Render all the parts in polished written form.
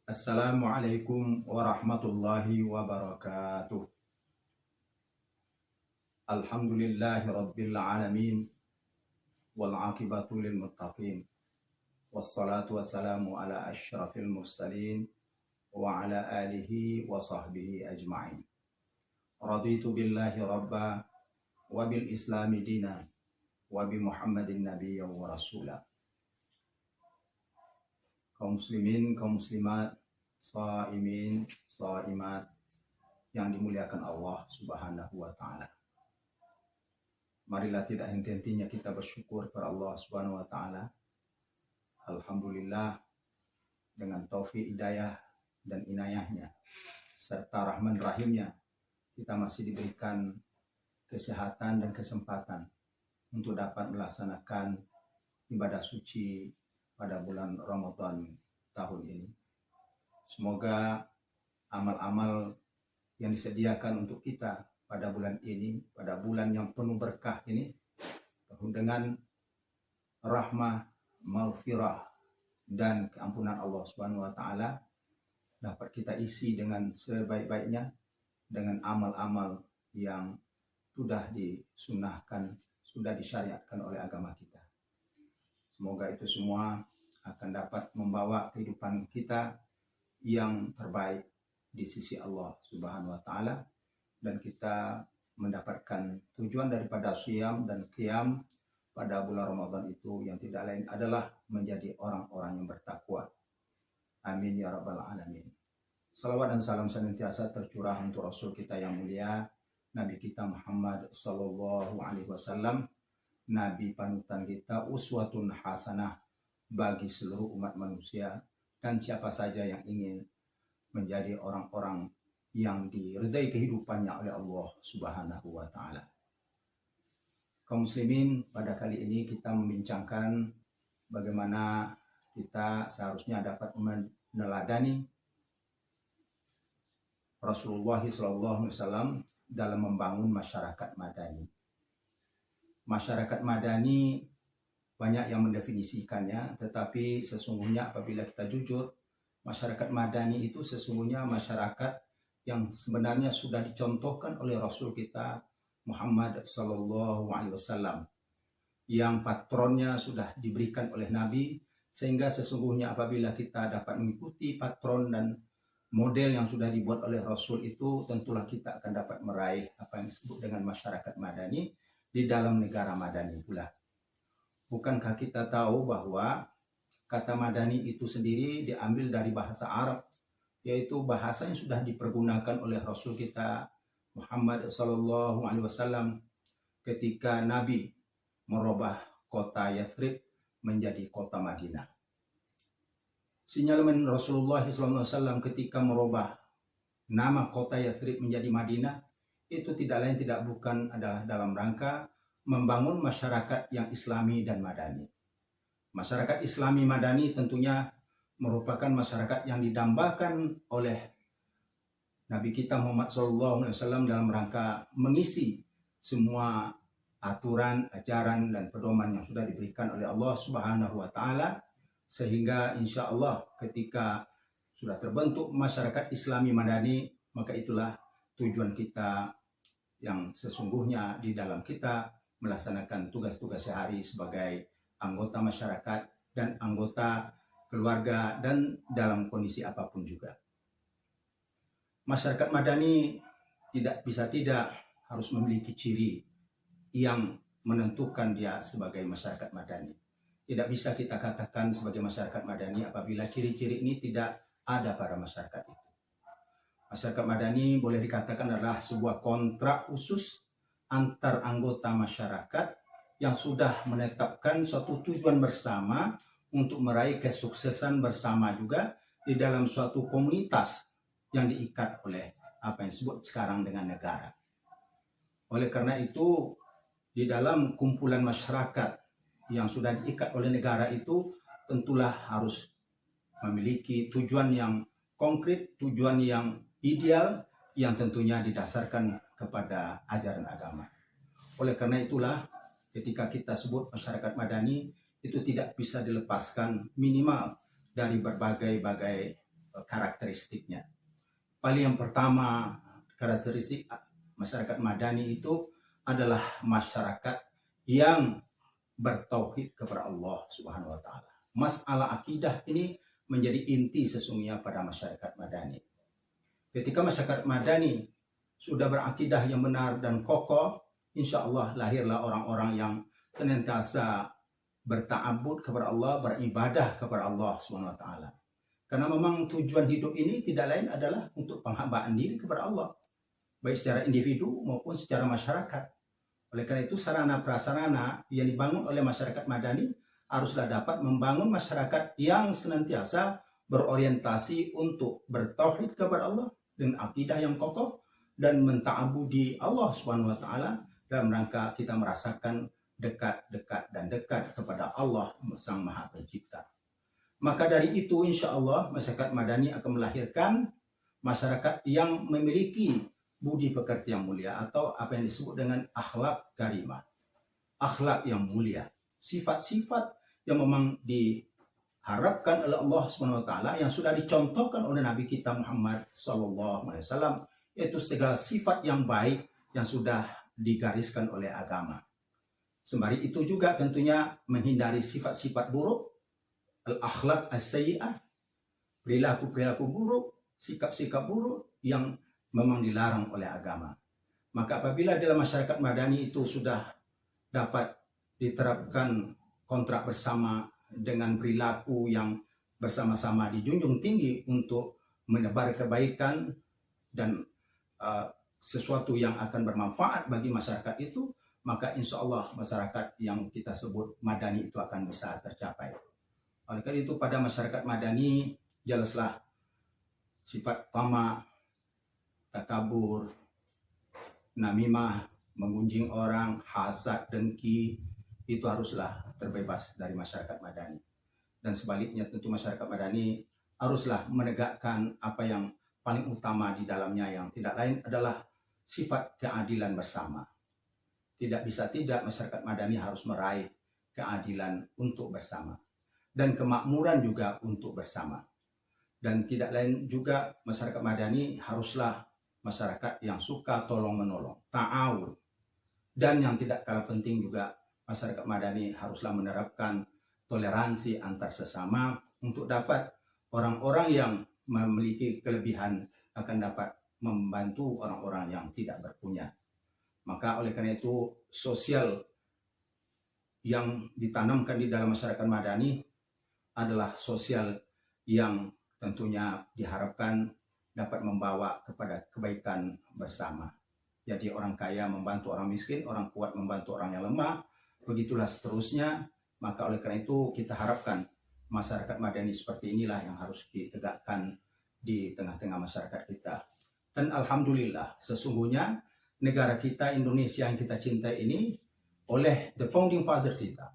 Assalamualaikum warahmatullahi wabarakatuh. Alhamdulillahi rabbil alamin wal aqibatu lil muttaqin. Wassalatu wassalamu ala asyrafil mursalin wa ala alihi wa sahbihi ajma'in. Raditu billahi rabba wa bil islami dina wa bi Muhammadin nabiyya wa rasula. Kaum muslimin, kaum muslimat, shaimin, shaimat yang dimuliakan Allah Subhanahu wa taala. Marilah tidak henti-hentinya kita bersyukur kepada Allah Subhanahu wa taala. Alhamdulillah, dengan taufik hidayah dan inayahnya serta rahman rahimnya kita masih diberikan kesehatan dan kesempatan untuk dapat melaksanakan ibadah suci pada bulan Ramadan tahun ini. Semoga amal-amal yang disediakan untuk kita pada bulan ini, pada bulan yang penuh berkah ini, penuh dengan rahmah, maghfirah, dan keampunan Allah Subhanahu wa taala, dapat kita isi dengan sebaik-baiknya dengan amal-amal yang sudah disunnahkan, sudah disyariatkan oleh agama kita. Semoga itu semua akan dapat membawa kehidupan kita yang terbaik di sisi Allah Subhanahu wa taala, dan kita mendapatkan tujuan daripada siyam dan qiyam pada bulan Ramadan itu yang tidak lain adalah menjadi orang-orang yang bertakwa. Amin ya rabbal alamin. Salawat dan salam senantiasa tercurah untuk Rasul kita yang mulia, Nabi kita Muhammad sallallahu alaihi wasallam, Nabi panutan kita, uswatun hasanah bagi seluruh umat manusia dan siapa saja yang ingin menjadi orang-orang yang diridai kehidupannya oleh Allah Subhanahu wa taala. Kaum muslimin, pada kali ini kita membincangkan bagaimana kita seharusnya dapat meneladani Rasulullah SAW dalam membangun masyarakat madani. Masyarakat madani banyak yang mendefinisikannya, tetapi sesungguhnya apabila kita jujur, masyarakat madani itu sesungguhnya masyarakat yang sebenarnya sudah dicontohkan oleh Rasul kita Muhammad sallallahu alaihi wasallam, yang patronnya sudah diberikan oleh Nabi, sehingga sesungguhnya apabila kita dapat mengikuti patron dan model yang sudah dibuat oleh Rasul itu, tentulah kita akan dapat meraih apa yang disebut dengan masyarakat madani di dalam negara madani pula. Bukankah kita tahu bahwa kata madani itu sendiri diambil dari bahasa Arab, yaitu bahasa yang sudah dipergunakan oleh Rasul kita Muhammad sallallahu alaihi wasallam ketika Nabi merubah kota Yathrib menjadi kota Madinah. Sinyalemen Rasulullah sallallahu alaihi wasallam ketika merubah nama kota Yathrib menjadi Madinah itu tidak lain tidak bukan adalah dalam rangka membangun masyarakat yang islami dan madani. Masyarakat islami madani tentunya merupakan masyarakat yang didambakan oleh Nabi kita Muhammad SAW dalam rangka mengisi semua aturan, ajaran, dan pedoman yang sudah diberikan oleh Allah Subhanahu wa taala, sehingga insya Allah ketika sudah terbentuk masyarakat islami madani, maka itulah tujuan kita yang sesungguhnya di dalam kita melaksanakan tugas-tugas sehari sebagai anggota masyarakat dan anggota keluarga dan dalam kondisi apapun juga. Masyarakat madani tidak bisa tidak harus memiliki ciri yang menentukan dia sebagai masyarakat madani. Tidak bisa kita katakan sebagai masyarakat madani apabila ciri-ciri ini tidak ada pada masyarakat itu. Masyarakat madani boleh dikatakan adalah sebuah kontrak khusus antar anggota masyarakat yang sudah menetapkan suatu tujuan bersama untuk meraih kesuksesan bersama juga di dalam suatu komunitas yang diikat oleh apa yang disebut sekarang dengan negara. Oleh karena itu, di dalam kumpulan masyarakat yang sudah diikat oleh negara itu tentulah harus memiliki tujuan yang konkret, tujuan yang ideal, yang tentunya didasarkan kepada ajaran agama. Oleh karena itulah ketika kita sebut masyarakat madani itu tidak bisa dilepaskan minimal dari berbagai-bagai karakteristiknya. Paling yang pertama, karakteristik masyarakat Madani itu adalah masyarakat yang bertauhid kepada Allah Subhanahu wa taala. Masalah akidah ini menjadi inti sesungguhnya pada masyarakat Madani. Ketika masyarakat Madani sudah berakidah yang benar dan kokoh, insya Allah lahirlah orang-orang yang senantiasa berta'abbud kepada Allah, beribadah kepada Allah Subhanahu wa taala. Karena memang tujuan hidup ini tidak lain adalah untuk penghambaan diri kepada Allah, baik secara individu maupun secara masyarakat. Oleh karena itu sarana prasarana yang dibangun oleh masyarakat Madani haruslah dapat membangun masyarakat yang senantiasa berorientasi untuk bertauhid kepada Allah dengan akidah yang kokoh dan menta'abudi Allah Subhanahu wa taala dalam rangka kita merasakan dekat kepada Allah Sang Maha Pencipta. Maka dari itu insya Allah masyarakat Madani akan melahirkan masyarakat yang memiliki budi pekerti yang mulia atau apa yang disebut dengan akhlak karimah. Akhlak yang mulia. Sifat-sifat yang memang diharapkan oleh Allah Subhanahu wa taala yang sudah dicontohkan oleh Nabi kita Muhammad SAW, yaitu segala sifat yang baik yang sudah digariskan oleh agama. Sembari itu juga tentunya menghindari sifat-sifat buruk, al-akhlak as-sayyi'ah, perilaku-perilaku buruk, sikap-sikap buruk yang memang dilarang oleh agama. Maka apabila dalam masyarakat Madani itu sudah dapat diterapkan kontrak bersama dengan perilaku yang bersama-sama dijunjung tinggi untuk menebar kebaikan dan sesuatu yang akan bermanfaat bagi masyarakat itu, maka insya Allah masyarakat yang kita sebut Madani itu akan bisa tercapai. Oleh karena itu pada masyarakat Madani jelaslah sifat tamak, takabur, namimah, mengunjing orang, hasad, dengki, itu haruslah terbebas dari masyarakat Madani. Dan sebaliknya tentu masyarakat Madani haruslah menegakkan apa yang paling utama di dalamnya, yang tidak lain adalah sifat keadilan bersama. Tidak bisa tidak masyarakat Madani harus meraih keadilan untuk bersama dan kemakmuran juga untuk bersama. Dan tidak lain juga masyarakat Madani haruslah masyarakat yang suka tolong-menolong, ta'awun. Dan yang tidak kalah penting juga masyarakat Madani haruslah menerapkan toleransi antar sesama untuk dapat orang-orang yang memiliki kelebihan akan dapat membantu orang-orang yang tidak berpunya. Maka oleh karena itu sosial yang ditanamkan di dalam masyarakat Madani adalah sosial yang tentunya diharapkan dapat membawa kepada kebaikan bersama. Jadi orang kaya membantu orang miskin, orang kuat membantu orang yang lemah, begitulah seterusnya. Maka oleh karena itu kita harapkan masyarakat Madani seperti inilah yang harus ditegakkan di tengah-tengah masyarakat kita. Dan alhamdulillah sesungguhnya negara kita Indonesia yang kita cintai ini oleh the founding father kita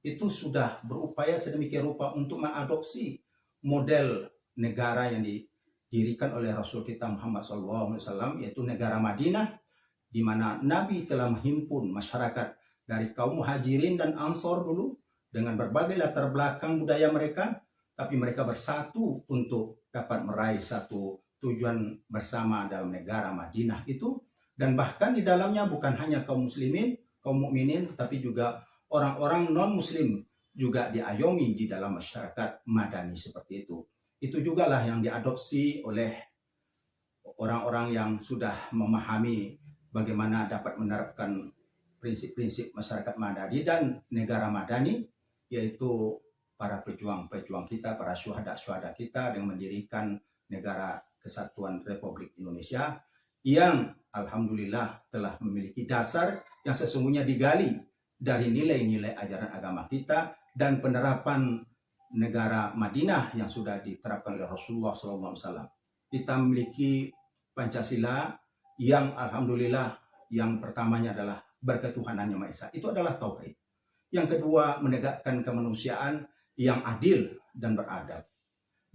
itu sudah berupaya sedemikian rupa untuk mengadopsi model negara yang didirikan oleh Rasul kita Muhammad SAW, yaitu negara Madinah, di mana Nabi telah menghimpun masyarakat dari kaum muhajirin dan ansor dulu dengan berbagai latar belakang budaya mereka, tapi mereka bersatu untuk dapat meraih satu tujuan bersama dalam negara Madinah itu. Dan bahkan di dalamnya bukan hanya kaum muslimin, kaum mukminin, tetapi juga orang-orang non-muslim juga diayomi di dalam masyarakat Madani seperti itu. Itu juga lah yang diadopsi oleh orang-orang yang sudah memahami bagaimana dapat menerapkan prinsip-prinsip masyarakat Madani dan negara Madani, yaitu para pejuang-pejuang kita, para syuhada-syuhada kita yang mendirikan negara Kesatuan Republik Indonesia, yang alhamdulillah telah memiliki dasar yang sesungguhnya digali dari nilai-nilai ajaran agama kita dan penerapan negara Madinah yang sudah diterapkan oleh Rasulullah SAW. Kita memiliki Pancasila yang alhamdulillah yang pertamanya adalah berketuhanan yang Maha Esa. Itu adalah tauhid. Yang kedua, menegakkan kemanusiaan yang adil dan beradab.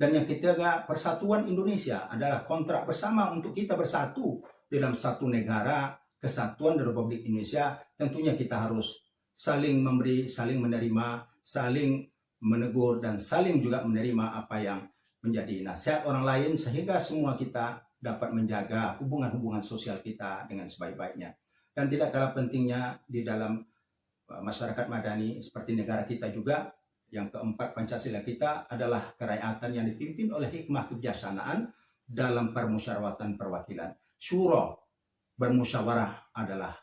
Dan yang ketiga, persatuan Indonesia adalah kontrak bersama untuk kita bersatu dalam satu negara kesatuan Republik Indonesia. Tentunya kita harus saling memberi, saling menerima, saling menegur, dan saling juga menerima apa yang menjadi nasihat orang lain sehingga semua kita dapat menjaga hubungan-hubungan sosial kita dengan sebaik-baiknya. Dan tidak kalah pentingnya di dalam masyarakat madani seperti negara kita juga, yang keempat Pancasila kita adalah kerakyatan yang dipimpin oleh hikmah kebijaksanaan dalam permusyawaratan perwakilan. Syura, bermusyawarah adalah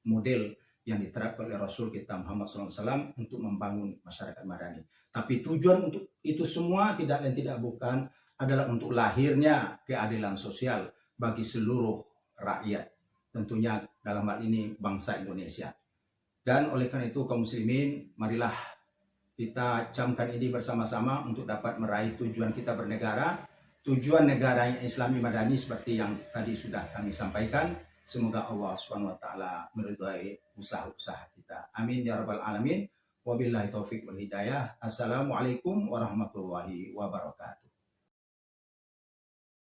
model yang diterapkan oleh Rasul kita Muhammad SAW untuk membangun masyarakat madani. Tapi tujuan untuk itu semua tidak lain tidak bukan adalah untuk lahirnya keadilan sosial bagi seluruh rakyat, tentunya dalam hal ini bangsa Indonesia. Dan oleh karena itu kaum muslimin, marilah kita camkan ini bersama-sama untuk dapat meraih tujuan kita bernegara, tujuan negara yang Islami madani seperti yang tadi sudah kami sampaikan. Semoga Allah SWT meridhai usaha-usaha kita. Amin ya rabbal alamin. Wabillahi taufik wal hidayah. Assalamualaikum warahmatullahi wabarakatuh.